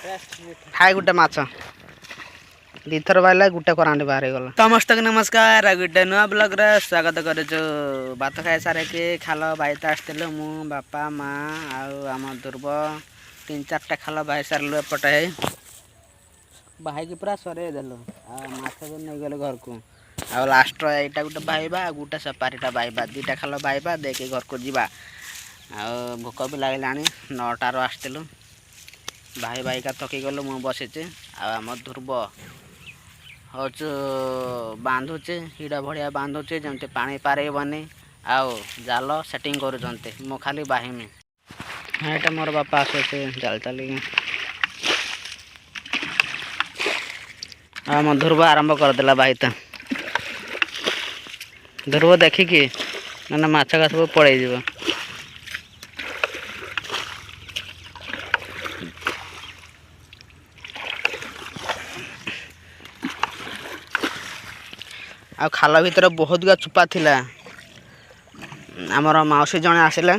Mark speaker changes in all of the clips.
Speaker 1: हाय गुटे माछ दीथर बाहर गुटे करांडी बाहर गला समस्त नमस्कार गुटे नुआ ब्लॉग रे स्वागत करे भात खाई सारे के खाल बाईत आसते मु बापा माँ आम दुर्ब 3-4टा खाल बाई सारू एपटे बाई की पूरा सरे देलु माछ भी नहीं गले घर को आ लास्ट एटा गोटे बाइबा गोटे सेपारीटा बाइबा 2टा खाल बाइबा देखे घर को जीवा भोक भी लगला 9टार आसलु भाई भाई का थकी गलु मु बसीचे आम ध्रुव हूँ बांधुचे हिड़ा भड़िया बांधुचे जमती पानी पारेबनी आउ जाल सेटिंग कर मु खाली बाहिमी हाँ यहाँ मोर बापा आसे जाल चलिए आम ध्रुव आरंभ करदेला बाईता ध्रुव देखिकी ना माछ का सब पड़े जीव आ खाल भीतर बहुत गुआ चुपा थिला आमर मौसी जने आसिले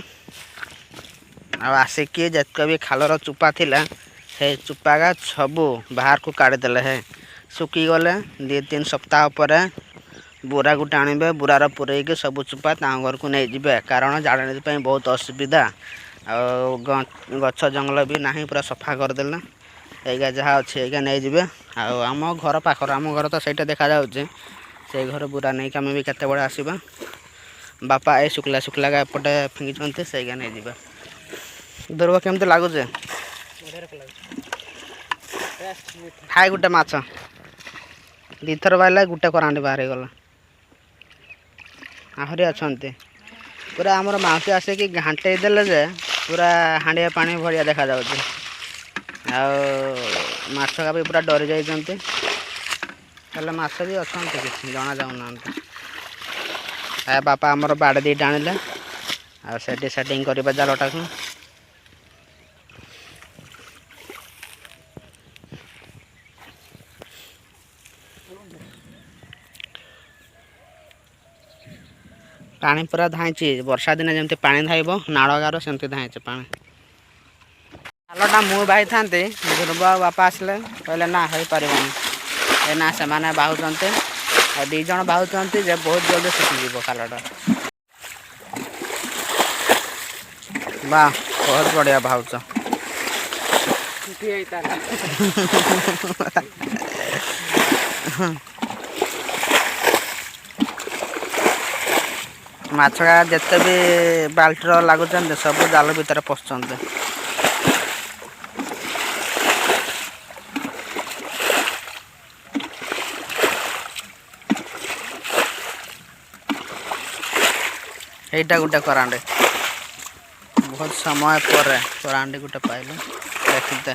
Speaker 1: आसिकी जितक भी खालर चुपा थिला से चुपा का सबू बाहर को काढ़ीदेले है सुखी गले 2-3 सप्ताह पर बुरा गोटे आणवे बुरार पुरैक सब चुपा घर को नहीं जाए कारण जाड़े बहुत असुविधा गछ जंगल भी ना पूरा सफा करदेला एगा जहाँ अच्छे एगा नहीं जाए आम घर पाखर आम घर तो सहीटा देखा जाऊँचे से घर बुरा नहीं आम भी केत बड़े आसवा बापा ए शुक्ला शुक्ला का एपटे फिंगी से नहीं जावा दुर्ब केमती लगुचे हाय गुटे माछ दीथर बाहर गुटे करांडी बाहर गला आहरी अच्छा पूरा आमर मौसी आसिक घाटे देले जे पूरा हांडिया पानी भरिया देखा जाऊँचे माछ का भी पूरा डरी जाइए हेल्ले माछ भी अच्छा कि जना जाऊना बापा आमर बाड़े दीटा आनिले आठी सेटिंग करवा जालटा को पानी पूरा धाइची वर्षा दिन जमती पानी धाइब नाड़गार सेमती धाइचे पानी जालटा मु बाई था ध्रुव बापा आसले कहले ना हो पारे ना से मैंने बाहुंट 2 जन बाहुंट जे बहुत जल्दी सुखीज खालटा वाह बहुत बढ़िया भावच माछा जिते भी बाल्टीर लगुच सब जाल भीतर पशुंट এইটা গোটে କରାଣ୍ଡି बहुत समय पर କରାଣ୍ଡି गोटे पाइल देखते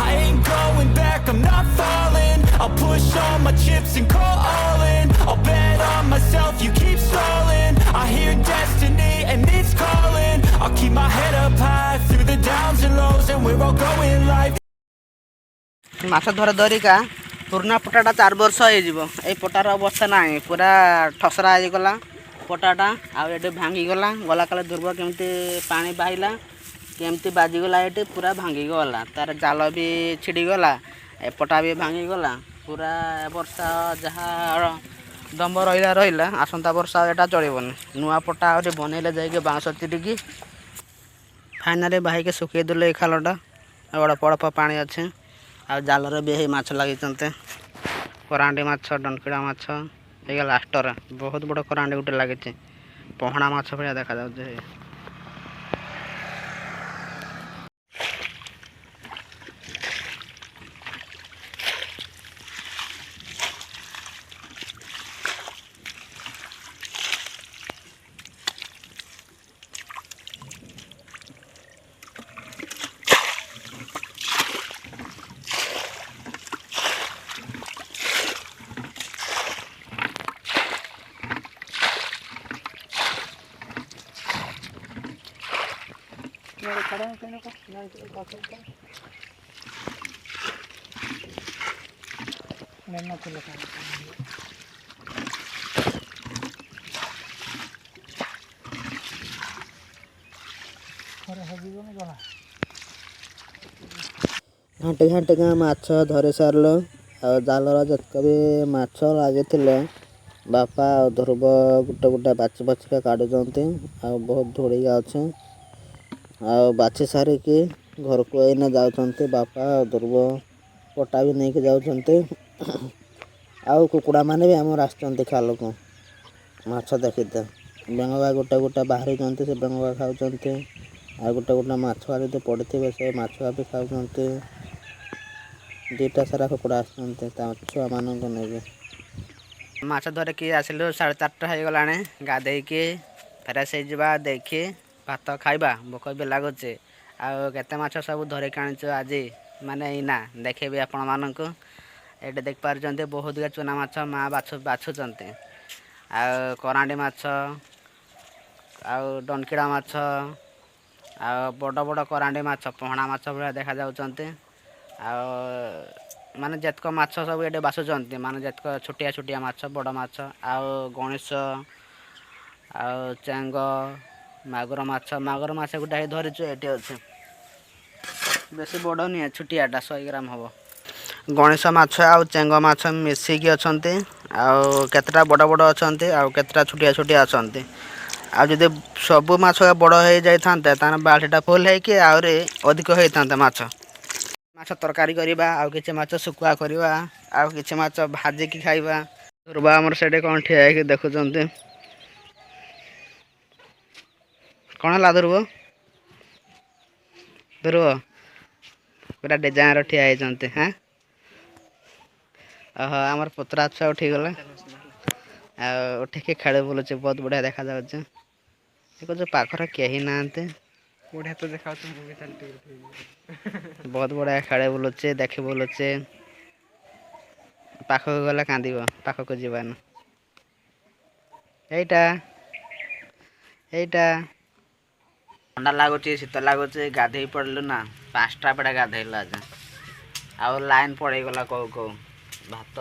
Speaker 2: I ain't going back, I'm not falling. I'll push all my chips and call all in. I'll bet on myself, you keep stalling. I hear destiny and it's calling. I'll keep my head up high through the downs and lows, and we're all going live.
Speaker 1: माछ धर धरिका पुराना पटाटा 4 वर्ष हो पटार अवस्था ना पूरा ठसरा होगला पटाटा आगे भांगीगला गला काले दुर्ब केमती पानी बाहिला केमती बाजीगला ये पूरा भांगीगला तार जाल भी छिड़गला एपटा भी भांगीगला पूरा वर्षा जहाँ दम रहा रहा आसंता वर्षा एटा चलबनी नुआ पटा आ बनइले जाइए बाँस तिरिकी फाइनाली बाहिके सुखी देले खालटा अड़प अड़प पानी अच्छे आ जालर भी माछ लगी करांडी माछ डनकिड़ा माछ ये लास्टर बहुत बड़ करांडी गोटे लगी पहना माछ भाया देखा जाऊे ଘାଣ୍ଟି ଘାଣ୍ଟିକା ମାଛ ଧରି ସାରିଲୁ। ଆଉ ଜାଲର ଯେତକ ବି ମାଛ ଲାଗିଥିଲେ ବାପା ଆଉ ଧ୍ରୁବ ଗୋଟେ ଗୋଟେ ବାଛି ବାଛିକା କାଢୁଛନ୍ତି। ଆଉ ବହୁତ ଧୂଳିକା ଅଛି। ଆଉ ବାଛି ସାରିକି ଘରକୁ ଏଇନା ଯାଉଛନ୍ତି ବାପା ଆଉ ଧ୍ରୁବ ପଟା ବି ନେଇକି ଯାଉଛନ୍ତି। ଆଉ କୁକୁଡ଼ା ମାନେ ବି ଆମର ଆସିଛନ୍ତି ଖାଲକୁ ମାଛ ଦେଖିତେ। ବେଙ୍ଗବା ଗୋଟେ ଗୋଟେ ବାହାରିଛନ୍ତି, ସେ ବେଙ୍ଗବା ଖାଉଛନ୍ତି। ଆଉ ଗୋଟେ ଗୋଟେ ମାଛ ଯଦି ପଡ଼ିଥିବେ ସେ ମାଛ ବି ଖାଉଛନ୍ତି। ଦୁଇଟା ସାରା କୁକୁଡ଼ା ଆସିଛନ୍ତି ତା ଛୁଆମାନଙ୍କୁ ନେଇକି। ମାଛ ଧରିକି ଆସିଲୁ 4:30 ହେଇଗଲାଣି। ଗାଧେଇକି ଫ୍ରେଶ ହେଇଯିବା, ଦେଇକି ଭାତ ଖାଇବା। ଭୋକ ବି ଲାଗୁଛି। ଆଉ କେତେ ମାଛ ସବୁ ଧରିକି ଆଣିଛୁ ଆଜି, ମାନେ ଏଇନା ଦେଖେଇବି ଆପଣମାନଙ୍କୁ। ଏଇଠି ଦେଖିପାରୁଛନ୍ତି ବହୁତ ଗୁଡ଼ିଏ ଚୁନା ମାଛ ମା ବାଛୁଛନ୍ତି। ଆଉ କରାଣ୍ଡି ମାଛ, ଆଉ ଦଣ୍ଡକିଡ଼ା ମାଛ, ଆଉ ବଡ଼ ବଡ଼ କରାଣ୍ଡି ମାଛ ପହଣା ମାଛ ଭଳିଆ ଦେଖାଯାଉଛନ୍ତି। ଆଉ ମାନେ ଯେତକ ମାଛ ସବୁ ଏଠି ବାଛୁଛନ୍ତି, ମାନେ ଯେତକ ଛୋଟିଆ ଛୋଟିଆ ମାଛ, ବଡ଼ ମାଛ, ଆଉ ଗଣିଶ, ଆଉ ଚେଙ୍ଗ, ମାଗୁର ମାଛ ଗୋଟେ ଧରିଛୁ ଏଠି ଅଛି। ବେଶୀ ବଡ଼ ନୁହେଁ, ଛୋଟିଆଟା 100 ଗ୍ରାମ ହେବ। ଗଣିଶ ମାଛ ଆଉ ଚେଙ୍ଗ ମାଛ ମିଶିକି ଅଛନ୍ତି। ଆଉ କେତେଟା ବଡ଼ ବଡ଼ ଅଛନ୍ତି, ଆଉ କେତେଟା ଛୋଟିଆ ଛୋଟିଆ ଅଛନ୍ତି। ଆଉ ଯଦି ସବୁ ମାଛ ବଡ଼ ହେଇଯାଇଥାନ୍ତେ ତାହେଲେ ବାଲ୍ଟିଟା ଫୁଲ୍ ହେଇକି ଆହୁରି ଅଧିକ ହେଇଥାନ୍ତା ମାଛ। ମାଛ ତରକାରୀ କରିବା, ଆଉ କିଛି ମାଛ ଶୁଖୁଆ କରିବା, ଆଉ କିଛି ମାଛ ଭାଜିକି ଖାଇବା। ଧ୍ରୁବ ଆମର ସେଠି କ'ଣ ଠିଆ ହେଇକି ଦେଖୁଛନ୍ତି। କ'ଣ ହେଲା ଧ୍ରୁବ? ଧ୍ରୁବ ପୁରା ଡେଜାଁର ଠିଆ ହେଇଛନ୍ତି। ଓହୋ, ଆମର ପତରା ଛୁଆ ଉଠିଗଲା। ଆଉ ଉଠିକି ଖେଳି ବୁଲୁଛି, ବହୁତ ବଢ଼ିଆ ଦେଖାଯାଉଛି। କହୁଛୁ ପାଖରେ କେହି ନାହାନ୍ତି। ବଢ଼ିଆ ତ ଦେଖାଯାଉଛି। ବହୁତ ବଢ଼ିଆ ଖେଳି ବୁଲୁଛି, ଦେଖି ବୁଲୁଛି। ପାଖକୁ ଗଲେ କାନ୍ଦିବ, ପାଖକୁ ଯିବାନି। ଏଇଟା ଥଣ୍ଡା ଲାଗୁଛି, ଶୀତ ଲାଗୁଛି। ଗାଧେଇ ପଡ଼ିଲୁ ନା, 5ଟା ବେଳେ ଗାଧେଇଲୁ ଆଜି। ଆଉ ଲାଇନ୍ ପଳେଇଗଲା କୋଉ କୋଉ। ଭାତ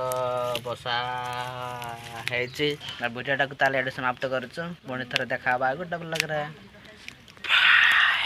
Speaker 1: ବସା ହେଇଛି। ଭିଡ଼ିଓଟାକୁ ତାହେଲେ ଏଠି ସମାପ୍ତ କରୁଛୁ। ପୁଣି ଥରେ ଦେଖା ହେବା ଆଉ ଗୋଟେ ବ୍ଲଗ୍ରେ।